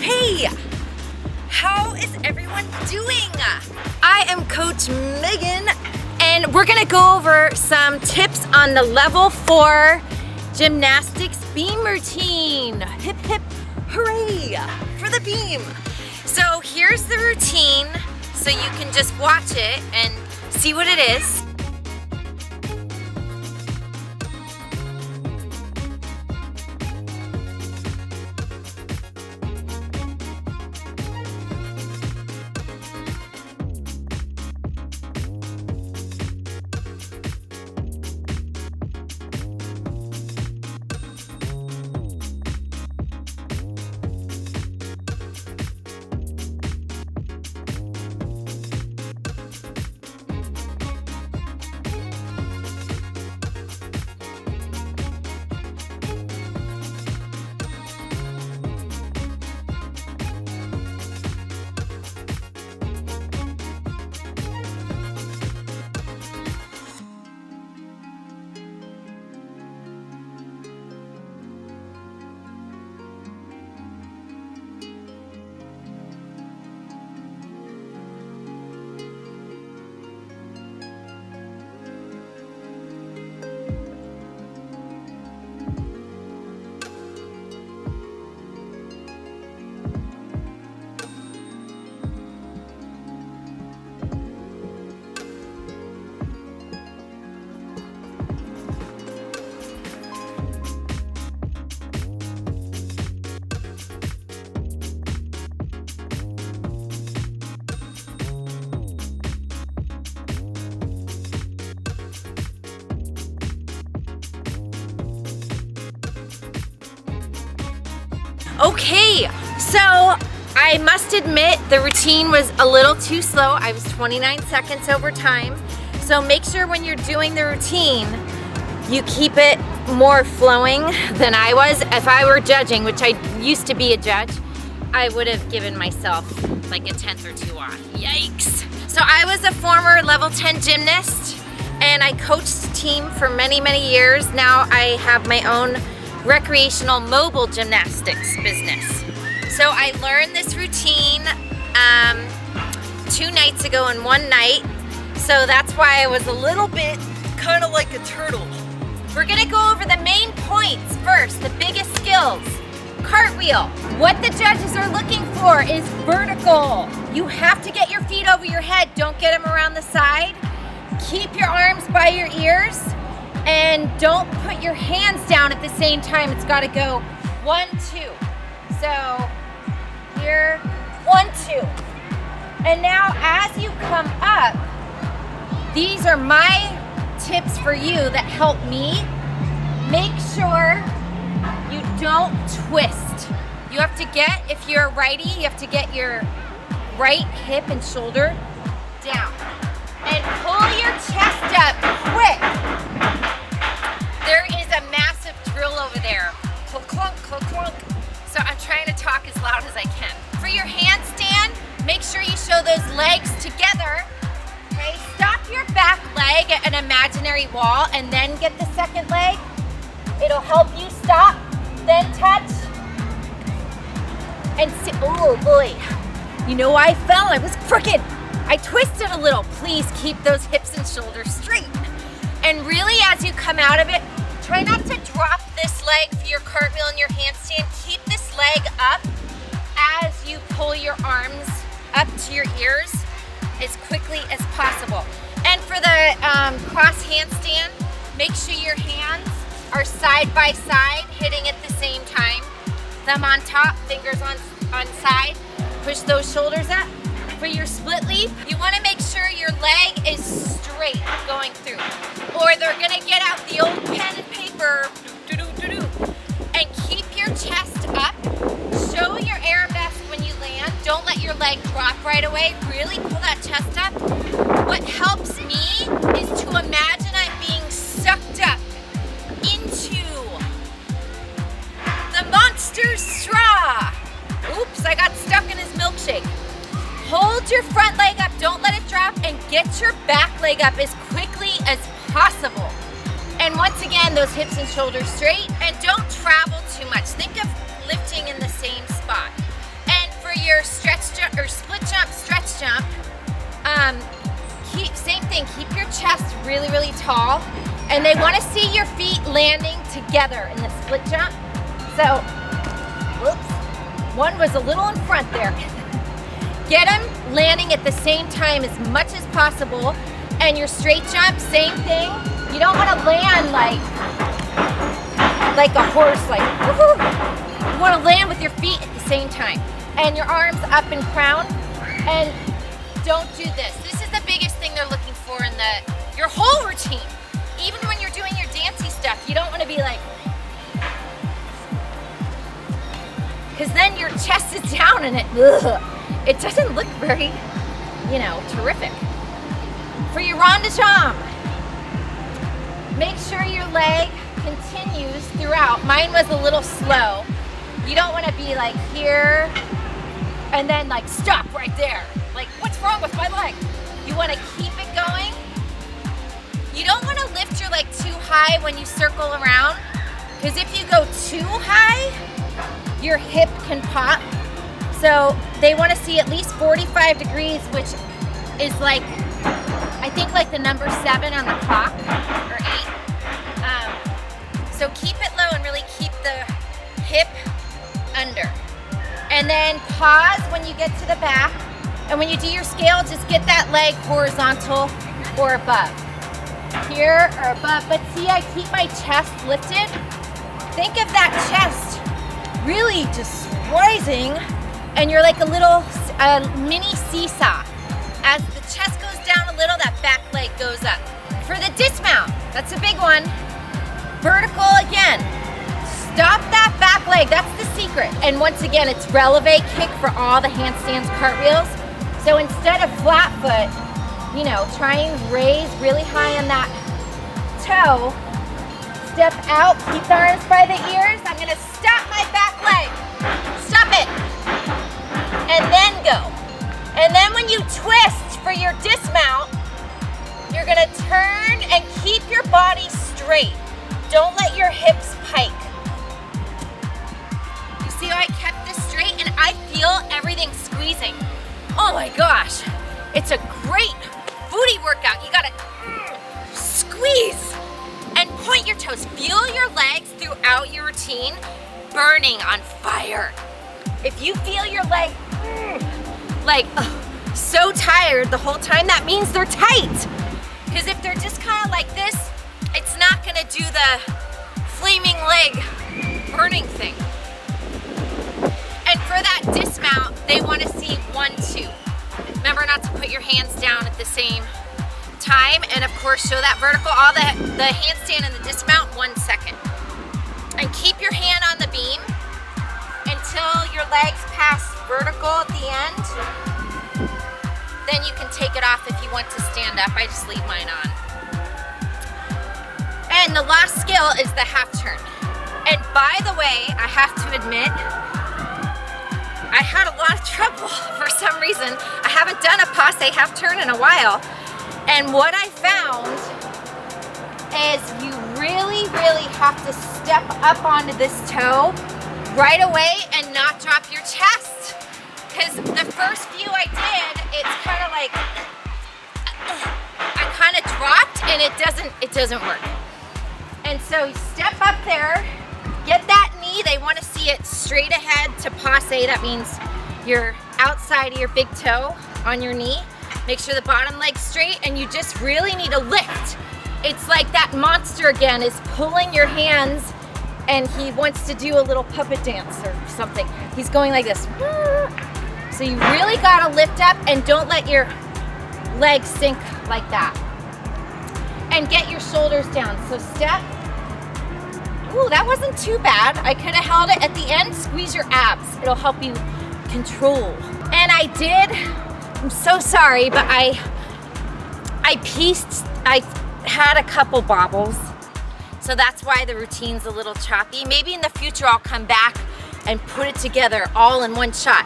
Okay, how is everyone doing? I am Coach Megan, and we're gonna go over some tips on the level 4 gymnastics beam routine. Hip hip hooray for the beam. So here's the routine, so you can just watch it and see what it is. Okay, so I must admit the routine was a little too slow. I was 29 seconds over time. So make sure when you're doing the routine, you keep it more flowing than I was. If I were judging, which I used to be a judge, I would have given myself like a 10th or 2 off. Yikes. So I was a former level 10 gymnast, and I coached a team for many, many years. Now I have my own recreational mobile gymnastics business. So I learned this routine 2 nights ago in 1 night. So that's why I was a little bit kind of like a turtle. We're gonna go over the main points first, the biggest skills. Cartwheel. What the judges are looking for is vertical. You have to get your feet over your head. Don't get them around the side. Keep your arms by your ears. And don't put your hands down at the same time. It's gotta go 1, 2. So here, 1, 2. And now as you come up, these are my tips for you that help me. Make sure you don't twist. You have to get, if you're a righty, you have to get your right hip and shoulder down. And pull your chest up quick. There is a massive drill over there. Clunk, clunk, clunk. So I'm trying to talk as loud as I can. For your handstand, make sure you show those legs together. Okay, stop your back leg at an imaginary wall and then get the second leg. It'll help you stop, then touch, and sit. Oh boy, you know why I fell? I was crooked. I twisted a little. Please keep those hips and shoulders straight. And really, as you come out of it, try not to drop this leg for your cartwheel and your handstand. Keep this leg up as you pull your arms up to your ears as quickly as possible. And for the cross handstand, make sure your hands are side by side, hitting at the same time. Thumb on top, fingers on side. Push those shoulders up. For your split leap, you want to make sure your leg is straight going through, or they're gonna get out the old pen and paper, and keep your chest up. Show your arabesque when you land. Don't let your leg drop right away. Really pull that chest up. What helps me is to imagine I'm being sucked up into the monster straw. Oops, I got stuck in his milkshake. Hold your front leg up, don't let it drop, and get your back leg up as quickly as possible. And once again, those hips and shoulders straight, and don't travel too much. Think of lifting in the same spot. And jump, same thing, keep your chest really, really tall. And they want to see your feet landing together in the split jump. So, whoops, one was a little in front there. Get them landing at the same time as much as possible. And your straight jump, same thing. You don't want to land like a horse, like woohoo. You want to land with your feet at the same time. And your arms up in crown. And don't do this. This is the biggest thing they're looking for in your whole routine. Even when you're doing your dancey stuff, you don't want to be like, because then your chest is down and it doesn't look very, terrific. For your rond de jambe, make sure your leg continues throughout. Mine was a little slow. You don't want to be like here and then like stop right there. Like, what's wrong with my leg? You want to keep it going. You don't want to lift your leg too high when you circle around, because if you go too high, your hip can pop. So they want to see at least 45 degrees, which is like, I think like the number 7 on the clock, or 8. So keep it low and really keep the hip under. And then pause when you get to the back. And when you do your scale, just get that leg horizontal or above. Here or above, but see, I keep my chest lifted. Think of that chest really just rising, and you're like a little mini seesaw. As the chest goes down a little, that back leg goes up. For the dismount, that's a big one. Vertical again. Stop that back leg, that's the secret. And once again, it's releve kick for all the handstands, cartwheels. So instead of flat foot, try and raise really high on that toe. Step out, keep the arms by the ears. I'm gonna stop my back leg. Stop it. And then go. And then when you twist for your dismount, you're gonna turn and keep your body straight. Don't let your hips pike. You see how I kept this straight? And I feel everything squeezing. Oh my gosh. It's a great booty workout. You gotta squeeze and point your toes. Feel your legs throughout your routine burning on fire. If you feel your leg so tired the whole time, that means they're tight. Because if they're just kind of like this, it's not gonna do the flaming leg burning thing. And for that dismount, they wanna see 1, 2. Remember not to put your hands down at the same time, and of course show that vertical. All the handstand and the dismount, 1 second. And keep your hand on the beam until your legs pass vertical at the end. Then you can take it off if you want to stand up. I just leave mine on. And the last skill is the half turn. And by the way, I have to admit, I had a lot of trouble for some reason. I haven't done a passe half turn in a while. And what I found is you really, really have to step up onto this toe right away and not drop your chest. Because the first few I did, it's kind of like, I kind of dropped and it doesn't work. And so step up there, get that knee, they want to see it straight ahead to passe. That means you're outside of your big toe on your knee. Make sure the bottom leg's straight, and you just really need to lift. It's like that monster again is pulling your hands, and he wants to do a little puppet dance or something. He's going like this. So you really gotta lift up and don't let your legs sink like that. And get your shoulders down. So step. Ooh, that wasn't too bad. I could have held it at the end. Squeeze your abs. It'll help you control. And I did, I'm so sorry, but I had a couple bobbles. So that's why the routine's a little choppy. Maybe in the future I'll come back and put it together all in one shot.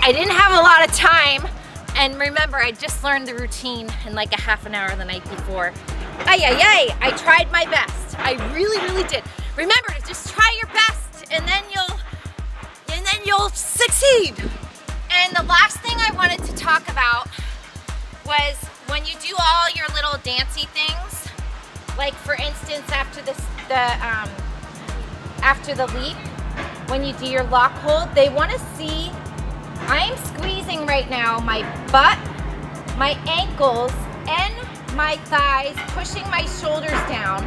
I didn't have a lot of time. And remember, I just learned the routine in like a half an hour the night before. I tried my best. I really, really did. Remember to just try your best, and then you'll succeed. And the last thing I wanted to talk about was when you do all your little dancey things, like for instance after the leap, when you do your lock hold, they want to see, I'm squeezing right now my butt, my ankles, and my thighs, pushing my shoulders down.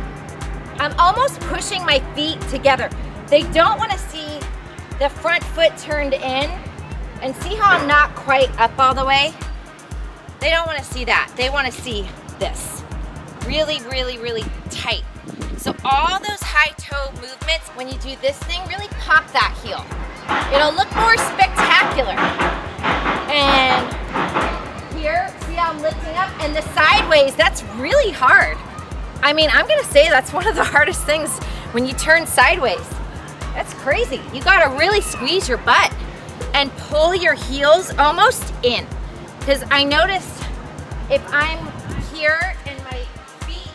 I'm almost pushing my feet together. They don't want to see the front foot turned in, and see how I'm not quite up all the way? They don't want to see that. They want to see this. Really, really, really tight. So all those high toe movements, when you do this thing, really pop that heel. It'll look more spectacular. And here, see how I'm lifting up? And the sideways, that's really hard. I mean, I'm gonna say that's one of the hardest things when you turn sideways. That's crazy. You gotta really squeeze your butt and pull your heels almost in. Because I noticed if I'm here and my feet,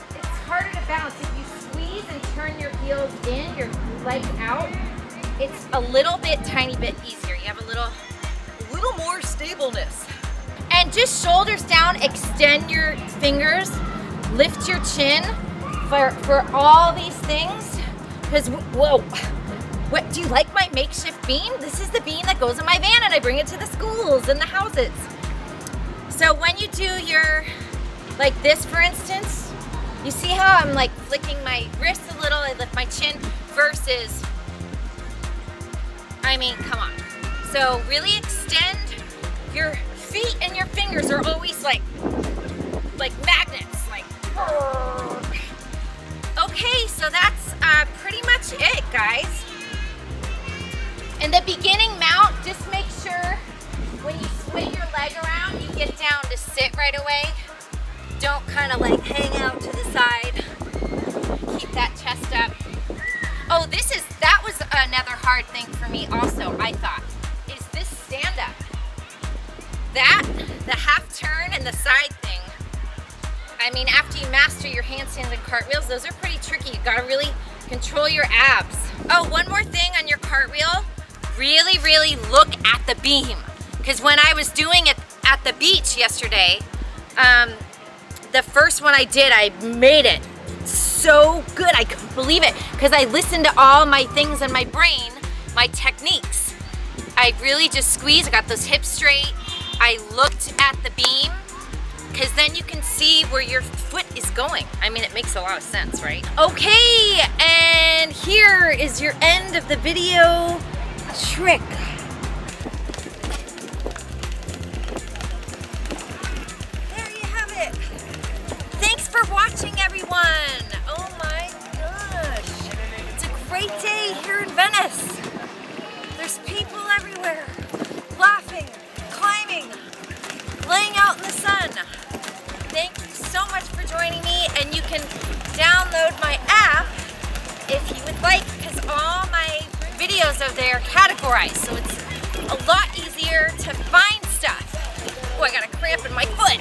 it's harder to balance. If you squeeze and turn your heels in, your legs out, it's a little bit, tiny bit easier. You have a little more stableness. And just shoulders down, extend your fingers, lift your chin for all these things. Because, whoa, what, do you like my makeshift beam? This is the beam that goes in my van and I bring it to the schools and the houses. So when you do your, like this for instance, you see how I'm like flicking my wrist a little, I lift my chin versus, I mean, come on. So really extend your feet, and your fingers are always like magnets, like. Okay, so that's pretty much it, guys. In the beginning mount, just make sure when you swing your leg around, you get down to sit right away. Don't kind of like hang out to the side. Keep that chest up. Oh, that was another hard thing for me also, I thought, is this stand up. The half turn and the side thing. I mean, after you master your handstands and cartwheels, those are pretty tricky. You gotta really control your abs. Oh, one more thing on your cartwheel. Really, really look at the beam. Because when I was doing it at the beach yesterday, the first one I did, I made it so good. I couldn't believe it. Because I listened to all my things in my brain, my techniques. I really just squeezed, I got those hips straight. I looked at the beam, because then you can see where your foot is going. I mean, it makes a lot of sense, right? Okay, and here is your end of the video trick. There you have it. Thanks for watching, everyone. Oh my gosh. It's a great day here in Venice. There's people everywhere, laughing, climbing, laying out in the sun. Thank you so much for joining me, and you can download my app if you would like, because all my videos are there categorized, so it's a lot easier to find stuff. Oh, I got a cramp in my foot.